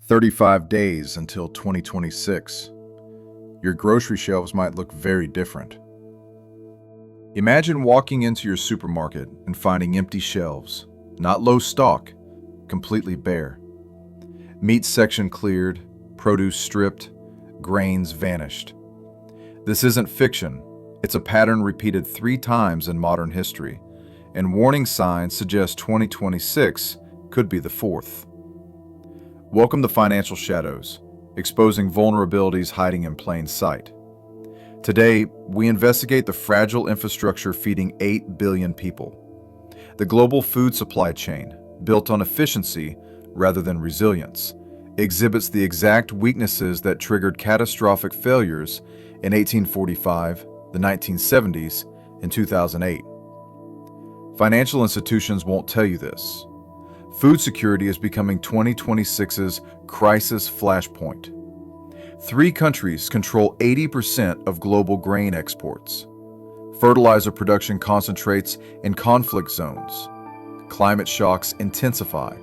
35 days until 2026. Your grocery shelves might look very different. Imagine walking into your supermarket and finding empty shelves, not low stock, completely bare. Meat section cleared, produce stripped, grains vanished. This isn't fiction. It's a pattern repeated 3 times in modern history, and warning signs suggest 2026 could be the 4th. Welcome to Financial Shadows, exposing vulnerabilities hiding in plain sight. Today, we investigate the fragile infrastructure feeding 8 billion people. The global food supply chain, built on efficiency rather than resilience, exhibits the exact weaknesses that triggered catastrophic failures in 1845, the 1970s, and 2008. Financial institutions won't tell you this. Food security is becoming 2026's crisis flashpoint. 3 countries control 80% of global grain exports. Fertilizer production concentrates in conflict zones. Climate shocks intensify.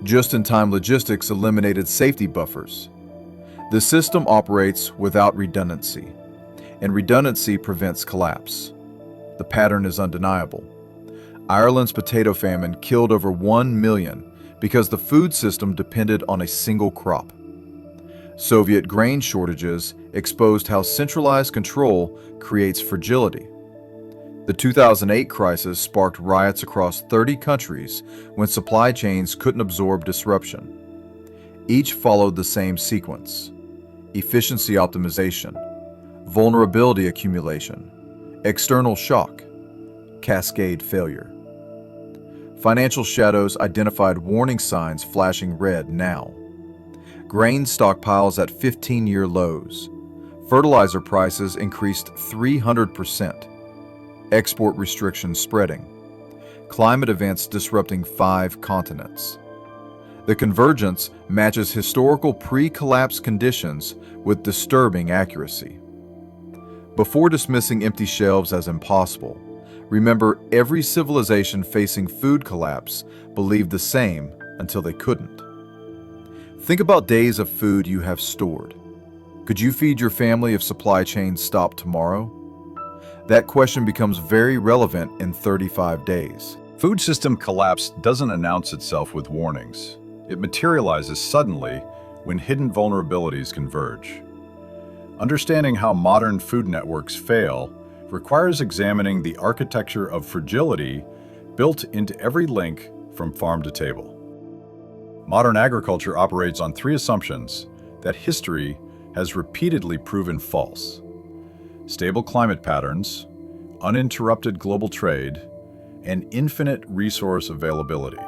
Just-in-time logistics eliminated safety buffers. The system operates without redundancy, and redundancy prevents collapse. The pattern is undeniable. Ireland's potato famine killed over 1 million because the food system depended on a single crop. Soviet grain shortages exposed how centralized control creates fragility. The 2008 crisis sparked riots across 30 countries when supply chains couldn't absorb disruption. Each followed the same sequence: efficiency optimization, vulnerability accumulation, external shock, cascade failure. Financial Shadows identified warning signs flashing red now. Grain stockpiles at 15-year lows. Fertilizer prices increased 300%. Export restrictions spreading. Climate events disrupting 5 continents. The convergence matches historical pre-collapse conditions with disturbing accuracy. Before dismissing empty shelves as impossible, remember, every civilization facing food collapse believed the same until they couldn't. Think about days of food you have stored. Could you feed your family if supply chains stopped tomorrow? That question becomes very relevant in 35 days. Food system collapse doesn't announce itself with warnings. It materializes suddenly when hidden vulnerabilities converge. Understanding how modern food networks fail requires examining the architecture of fragility built into every link from farm to table. Modern agriculture operates on 3 assumptions that history has repeatedly proven false: stable climate patterns, uninterrupted global trade, and infinite resource availability.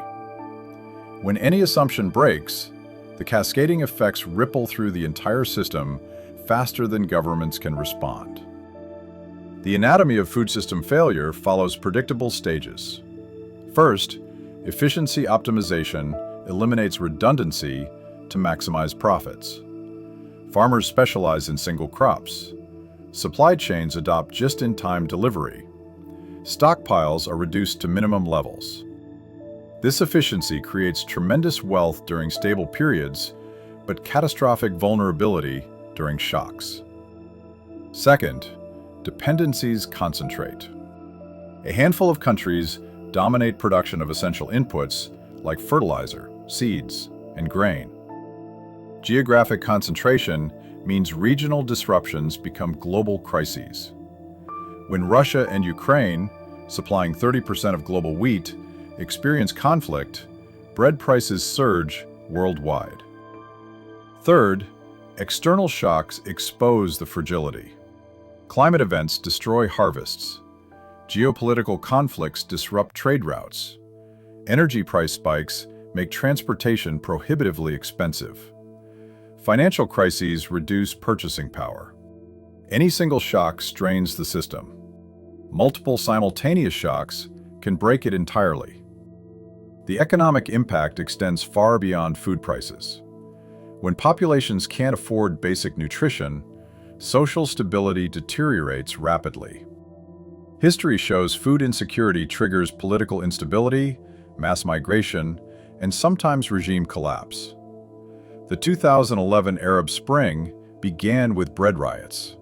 When any assumption breaks, the cascading effects ripple through the entire system faster than governments can respond. The anatomy of food system failure follows predictable stages. First, efficiency optimization eliminates redundancy to maximize profits. Farmers specialize in single crops. Supply chains adopt just-in-time delivery. Stockpiles are reduced to minimum levels. This efficiency creates tremendous wealth during stable periods, but catastrophic vulnerability during shocks. Second, dependencies concentrate. A handful of countries dominate production of essential inputs like fertilizer, seeds, and grain. Geographic concentration means regional disruptions become global crises. When Russia and Ukraine, supplying 30% of global wheat, experience conflict, bread prices surge worldwide. Third, external shocks expose the fragility. Climate events destroy harvests. Geopolitical conflicts disrupt trade routes. Energy price spikes make transportation prohibitively expensive. Financial crises reduce purchasing power. Any single shock strains the system. Multiple simultaneous shocks can break it entirely. The economic impact extends far beyond food prices. When populations can't afford basic nutrition, social stability deteriorates rapidly. History shows food insecurity triggers political instability, mass migration, and sometimes regime collapse. The 2011 Arab Spring began with bread riots.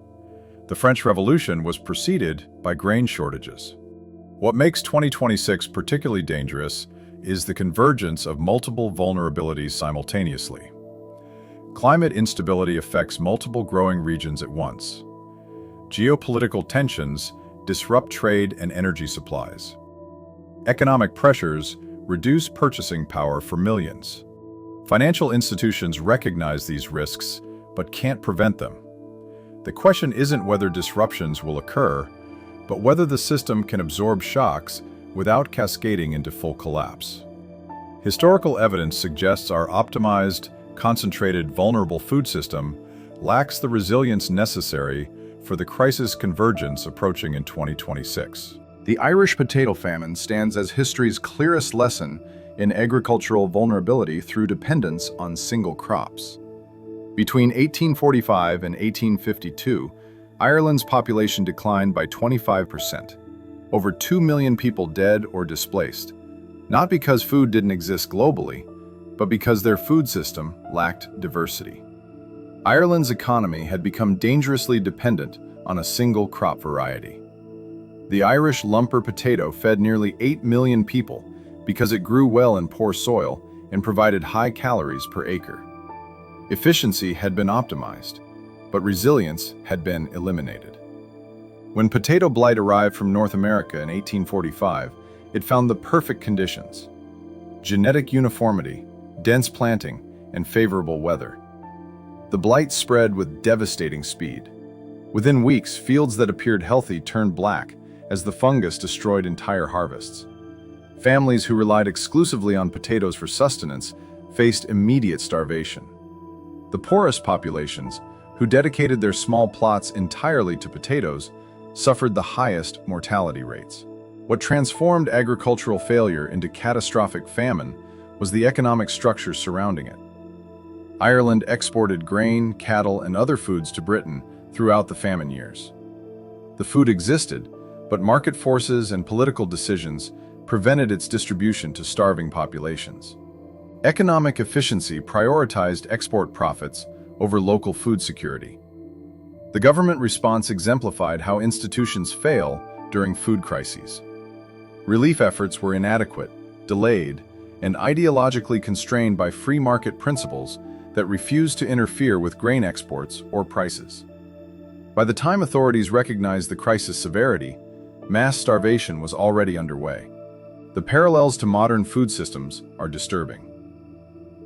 The French Revolution was preceded by grain shortages. What makes 2026 particularly dangerous is the convergence of multiple vulnerabilities simultaneously. Climate instability affects multiple growing regions at once. Geopolitical tensions disrupt trade and energy supplies. Economic pressures reduce purchasing power for millions. Financial institutions recognize these risks, but can't prevent them. The question isn't whether disruptions will occur, but whether the system can absorb shocks without cascading into full collapse. Historical evidence suggests our optimized, concentrated, vulnerable food system lacks the resilience necessary for the crisis convergence approaching in 2026. The Irish potato famine stands as history's clearest lesson in agricultural vulnerability through dependence on single crops. Between 1845 and 1852, Ireland's population declined by 25%. Over 2 million people dead or displaced, not because food didn't exist globally, but because their food system lacked diversity. Ireland's economy had become dangerously dependent on a single crop variety. The Irish lumper potato fed nearly 8 million people because it grew well in poor soil and provided high calories per acre. Efficiency had been optimized, but resilience had been eliminated. When potato blight arrived from North America in 1845, it found the perfect conditions: genetic uniformity, dense planting, and favorable weather. The blight spread with devastating speed. Within weeks, fields that appeared healthy turned black as the fungus destroyed entire harvests. Families who relied exclusively on potatoes for sustenance faced immediate starvation. The poorest populations, who dedicated their small plots entirely to potatoes, suffered the highest mortality rates. What transformed agricultural failure into catastrophic famine was the economic structure surrounding it. Ireland exported grain, cattle, and other foods to Britain throughout the famine years. The food existed, but market forces and political decisions prevented its distribution to starving populations. Economic efficiency prioritized export profits over local food security. The government response exemplified how institutions fail during food crises. Relief efforts were inadequate, delayed, and ideologically constrained by free market principles that refused to interfere with grain exports or prices. By the time authorities recognized the crisis severity, mass starvation was already underway. The parallels to modern food systems are disturbing.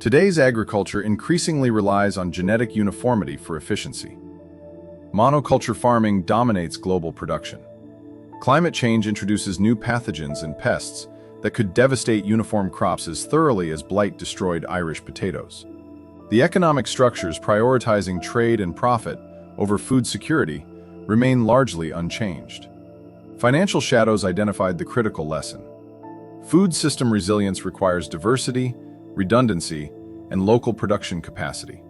Today's agriculture increasingly relies on genetic uniformity for efficiency. Monoculture farming dominates global production. Climate change introduces new pathogens and pests that could devastate uniform crops as thoroughly as blight destroyed Irish potatoes. The economic structures prioritizing trade and profit over food security remain largely unchanged. Financial shadows identified the critical lesson. Food system resilience requires diversity, redundancy, and local production capacity.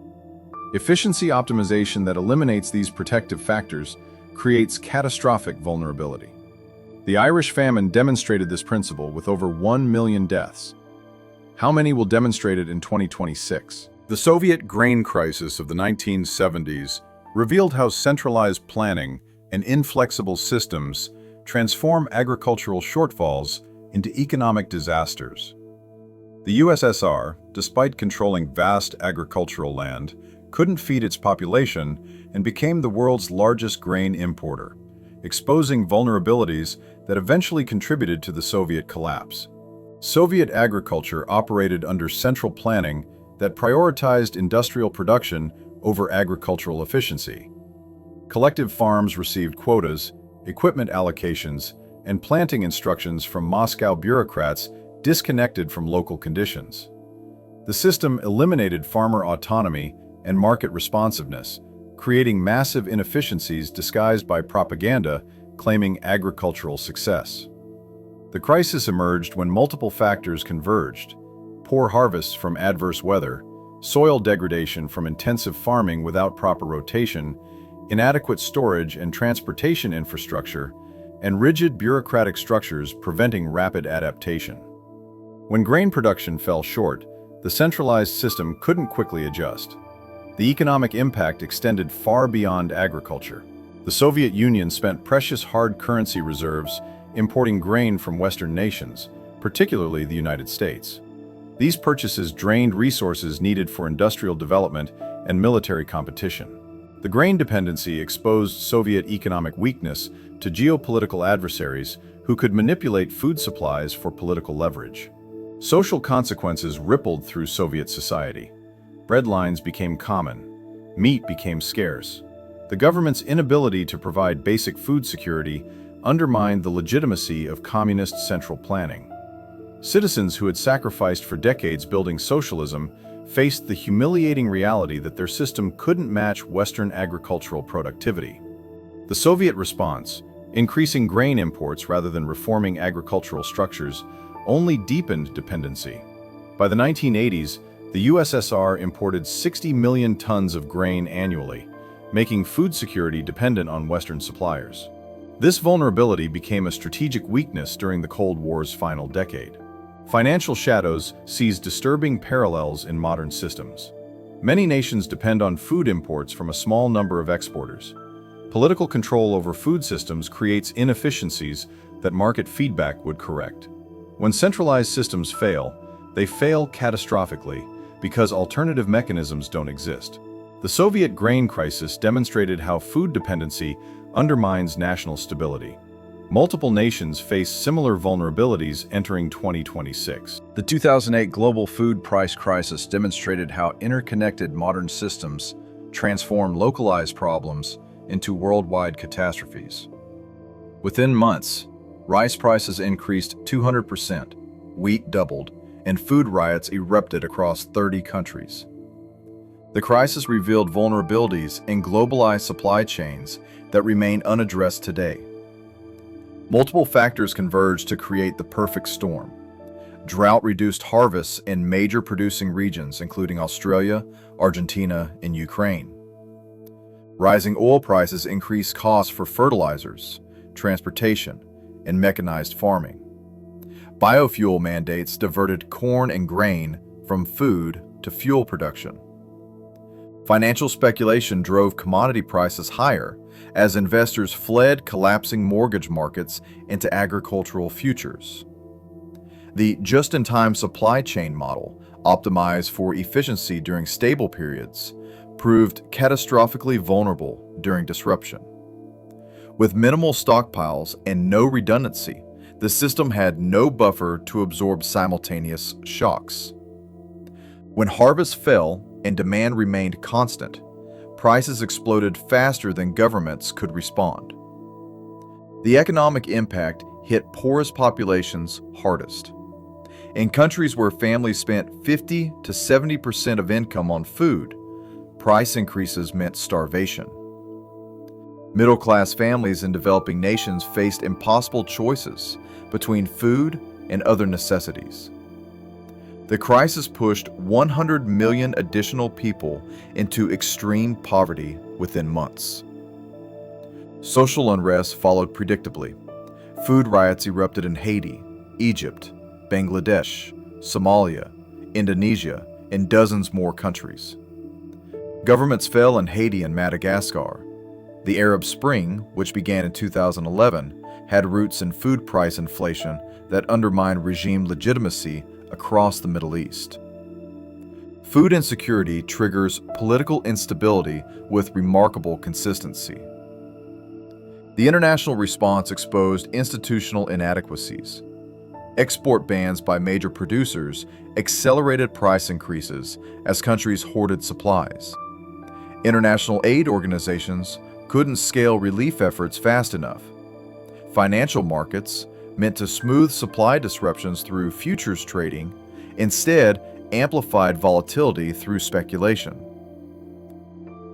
Efficiency optimization that eliminates these protective factors creates catastrophic vulnerability. The Irish famine demonstrated this principle with over 1 million deaths. How many will demonstrate it in 2026? The Soviet grain crisis of the 1970s revealed how centralized planning and inflexible systems transform agricultural shortfalls into economic disasters. The USSR, despite controlling vast agricultural land, couldn't feed its population and became the world's largest grain importer, exposing vulnerabilities that eventually contributed to the Soviet collapse. Soviet agriculture operated under central planning that prioritized industrial production over agricultural efficiency. Collective farms received quotas, equipment allocations, and planting instructions from Moscow bureaucrats disconnected from local conditions. The system eliminated farmer autonomy and market responsiveness, creating massive inefficiencies disguised by propaganda claiming agricultural success. The crisis emerged when multiple factors converged: poor harvests from adverse weather, soil degradation from intensive farming without proper rotation, inadequate storage and transportation infrastructure, and rigid bureaucratic structures preventing rapid adaptation. When grain production fell short, The centralized system couldn't quickly adjust. The economic impact extended far beyond agriculture. The Soviet Union spent precious hard currency reserves importing grain from Western nations, particularly the United States. These purchases drained resources needed for industrial development and military competition. The grain dependency exposed Soviet economic weakness to geopolitical adversaries who could manipulate food supplies for political leverage. Social consequences rippled through Soviet society. Bread lines became common. Meat became scarce. The government's inability to provide basic food security undermined the legitimacy of communist central planning. Citizens who had sacrificed for decades building socialism faced the humiliating reality that their system couldn't match Western agricultural productivity. The Soviet response, increasing grain imports rather than reforming agricultural structures, only deepened dependency. By the 1980s, the USSR imported 60 million tons of grain annually, making food security dependent on Western suppliers. This vulnerability became a strategic weakness during the Cold War's final decade. Financial shadows seized disturbing parallels in modern systems. Many nations depend on food imports from a small number of exporters. Political control over food systems creates inefficiencies that market feedback would correct. When centralized systems fail, they fail catastrophically because alternative mechanisms don't exist. The Soviet grain crisis demonstrated how food dependency undermines national stability. Multiple nations face similar vulnerabilities entering 2026. The 2008 global food price crisis demonstrated how interconnected modern systems transform localized problems into worldwide catastrophes. Within months, rice prices increased 200%, wheat doubled, and food riots erupted across 30 countries. The crisis revealed vulnerabilities in globalized supply chains that remain unaddressed today. Multiple factors converged to create the perfect storm. Drought-reduced harvests in major producing regions, including Australia, Argentina, and Ukraine. Rising oil prices increased costs for fertilizers, transportation, and mechanized farming. Biofuel mandates diverted corn and grain from food to fuel production. Financial speculation drove commodity prices higher as investors fled collapsing mortgage markets into agricultural futures. The just-in-time supply chain model, optimized for efficiency during stable periods, proved catastrophically vulnerable during disruption. With minimal stockpiles and no redundancy, the system had no buffer to absorb simultaneous shocks. When harvests fell and demand remained constant, prices exploded faster than governments could respond. The economic impact hit poorest populations hardest. In countries where families spent 50 to 70% of income on food, price increases meant starvation. Middle-class families in developing nations faced impossible choices between food and other necessities. The crisis pushed 100 million additional people into extreme poverty within months. Social unrest followed predictably. Food riots erupted in Haiti, Egypt, Bangladesh, Somalia, Indonesia, and dozens more countries. Governments fell in Haiti and Madagascar. The Arab Spring, which began in 2011, had roots in food price inflation that undermined regime legitimacy across the Middle East. Food insecurity triggers political instability with remarkable consistency. The international response exposed institutional inadequacies. Export bans by major producers accelerated price increases as countries hoarded supplies. International aid organizations couldn't scale relief efforts fast enough. Financial markets, meant to smooth supply disruptions through futures trading, instead amplified volatility through speculation.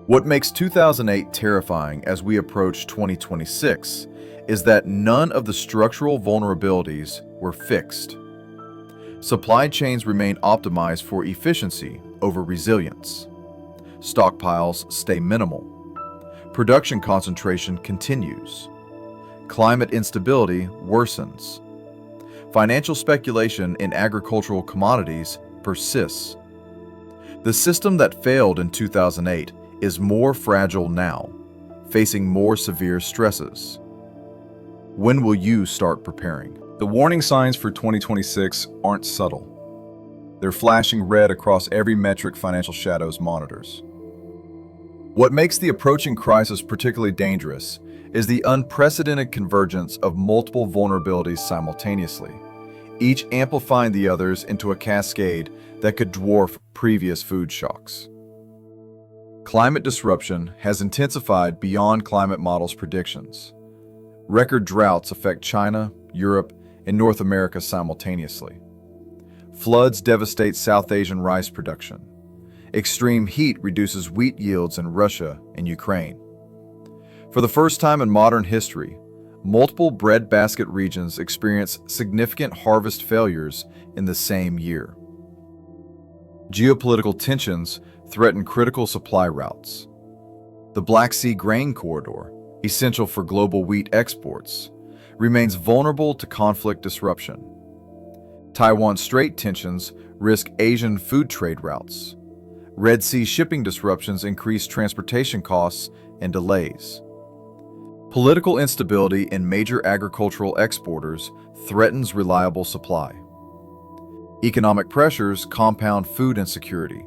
What makes 2008 terrifying as we approach 2026 is that none of the structural vulnerabilities were fixed. Supply chains remain optimized for efficiency over resilience. Stockpiles stay minimal. Production concentration continues. Climate instability worsens. Financial speculation in agricultural commodities persists. The system that failed in 2008 is more fragile now, facing more severe stresses. When will you start preparing? The warning signs for 2026 aren't subtle. They're flashing red across every metric Financial Shadows monitors. What makes the approaching crisis particularly dangerous is the unprecedented convergence of multiple vulnerabilities simultaneously, each amplifying the others into a cascade that could dwarf previous food shocks. Climate disruption has intensified beyond climate models' predictions. Record droughts affect China, Europe, and North America simultaneously. Floods devastate South Asian rice production. Extreme heat reduces wheat yields in Russia and Ukraine. For the first time in modern history, multiple breadbasket regions experience significant harvest failures in the same year. Geopolitical tensions threaten critical supply routes. The Black Sea grain corridor, essential for global wheat exports, remains vulnerable to conflict disruption. Taiwan Strait tensions risk Asian food trade routes. Red Sea shipping disruptions increase transportation costs and delays. Political instability in major agricultural exporters threatens reliable supply. Economic pressures compound food insecurity.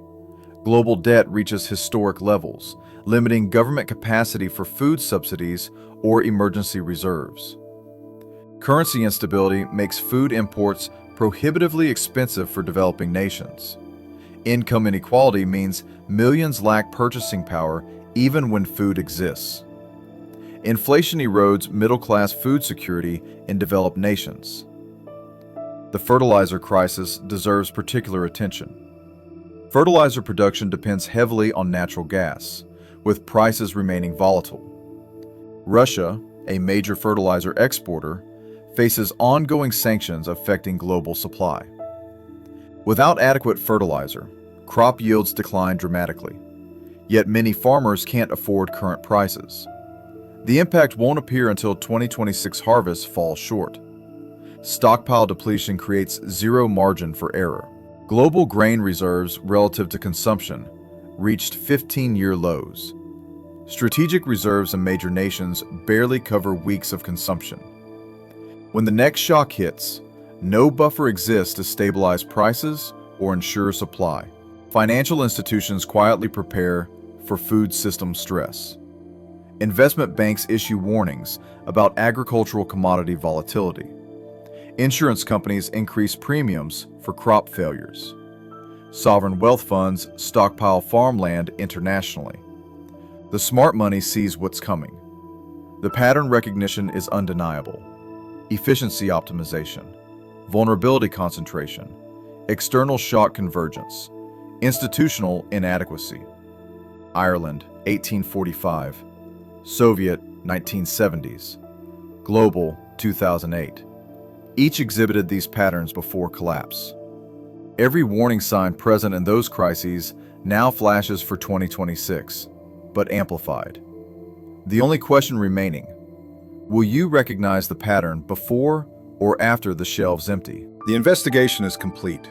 Global debt reaches historic levels, limiting government capacity for food subsidies or emergency reserves. Currency instability makes food imports prohibitively expensive for developing nations. Income inequality means millions lack purchasing power even when food exists. Inflation erodes middle-class food security in developed nations. The fertilizer crisis deserves particular attention. Fertilizer production depends heavily on natural gas, with prices remaining volatile. Russia, a major fertilizer exporter, faces ongoing sanctions affecting global supply. Without adequate fertilizer, crop yields decline dramatically, yet many farmers can't afford current prices. The impact won't appear until 2026 harvests fall short. Stockpile depletion creates zero margin for error. Global grain reserves relative to consumption reached 15-year lows. Strategic reserves in major nations barely cover weeks of consumption. When the next shock hits, no buffer exists to stabilize prices or ensure supply. Financial institutions quietly prepare for food system stress. Investment banks issue warnings about agricultural commodity volatility. Insurance companies increase premiums for crop failures. Sovereign wealth funds stockpile farmland internationally. The smart money sees what's coming. The pattern recognition is undeniable. Efficiency optimization, vulnerability concentration, external shock convergence, institutional inadequacy. Ireland, 1845. Soviet, 1970s. Global, 2008. Each exhibited these patterns before collapse. Every warning sign present in those crises now flashes for 2026, but amplified. The only question remaining: will you recognize the pattern before or after the shelves empty? The investigation is complete.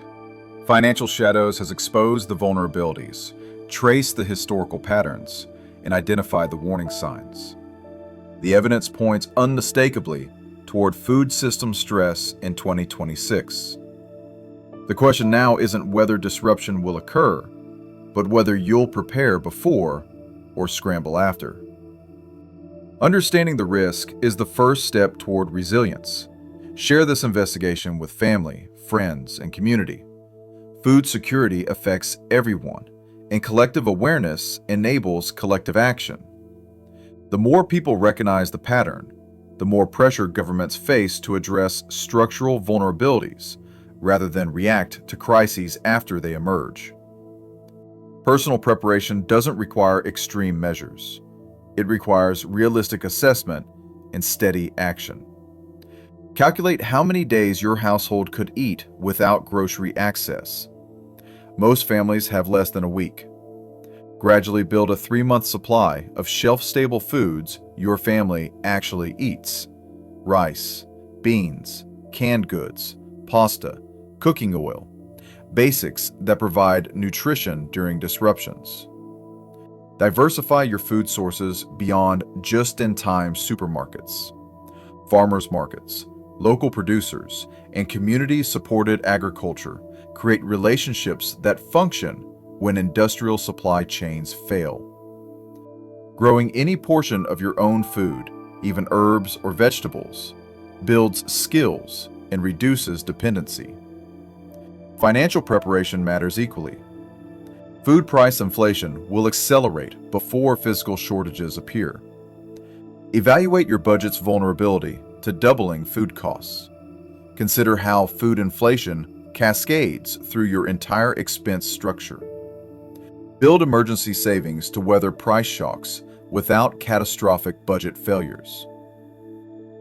Financial Shadows has exposed the vulnerabilities, traced the historical patterns, and identified the warning signs. The evidence points unmistakably toward food system stress in 2026. The question now isn't whether disruption will occur, but whether you'll prepare before or scramble after. Understanding the risk is the first step toward resilience. Share this investigation with family, friends, and community. Food security affects everyone, and collective awareness enables collective action. The more people recognize the pattern, the more pressure governments face to address structural vulnerabilities rather than react to crises after they emerge. Personal preparation doesn't require extreme measures. It requires realistic assessment and steady action. Calculate how many days your household could eat without grocery access. Most families have less than a week. Gradually build a 3-month supply of shelf-stable foods your family actually eats: rice, beans, canned goods, pasta, cooking oil. basics that provide nutrition during disruptions. Diversify your food sources beyond just-in-time supermarkets. Farmers markets, local producers, and community-supported agriculture create relationships that function when industrial supply chains fail. Growing any portion of your own food, even herbs or vegetables, builds skills and reduces dependency. Financial preparation matters equally. Food price inflation will accelerate before physical shortages appear. Evaluate your budget's vulnerability to doubling food costs. Consider how food inflation cascades through your entire expense structure. Build emergency savings to weather price shocks without catastrophic budget failures.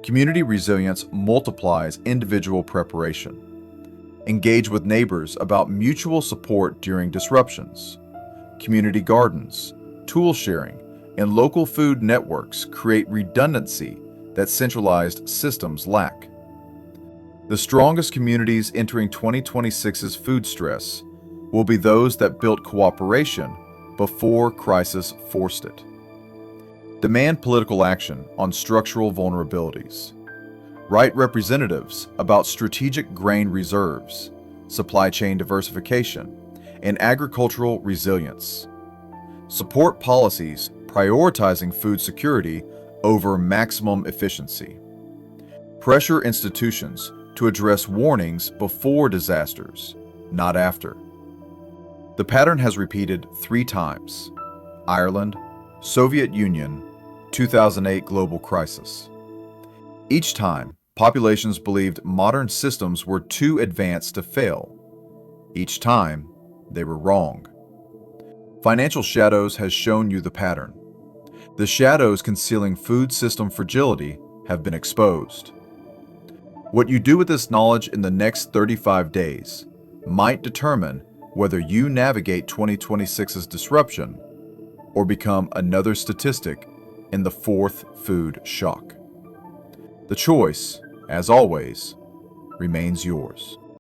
Community resilience multiplies individual preparation. Engage with neighbors about mutual support during disruptions. Community gardens, tool sharing, and local food networks create redundancy that centralized systems lack. The strongest communities entering 2026's food stress will be those that built cooperation before crisis forced it. Demand political action on structural vulnerabilities. Write representatives about strategic grain reserves, supply chain diversification, and agricultural resilience. Support policies prioritizing food security over maximum efficiency. Pressure institutions to address warnings before disasters, not after. The pattern has repeated 3 times: Ireland, Soviet Union, 2008 global crisis. Each time, populations believed modern systems were too advanced to fail. Each time, they were wrong. Financial Shadows has shown you the pattern. The shadows concealing food system fragility have been exposed. What you do with this knowledge in the next 35 days might determine whether you navigate 2026's disruption or become another statistic in the 4th food shock. The choice, as always, remains yours.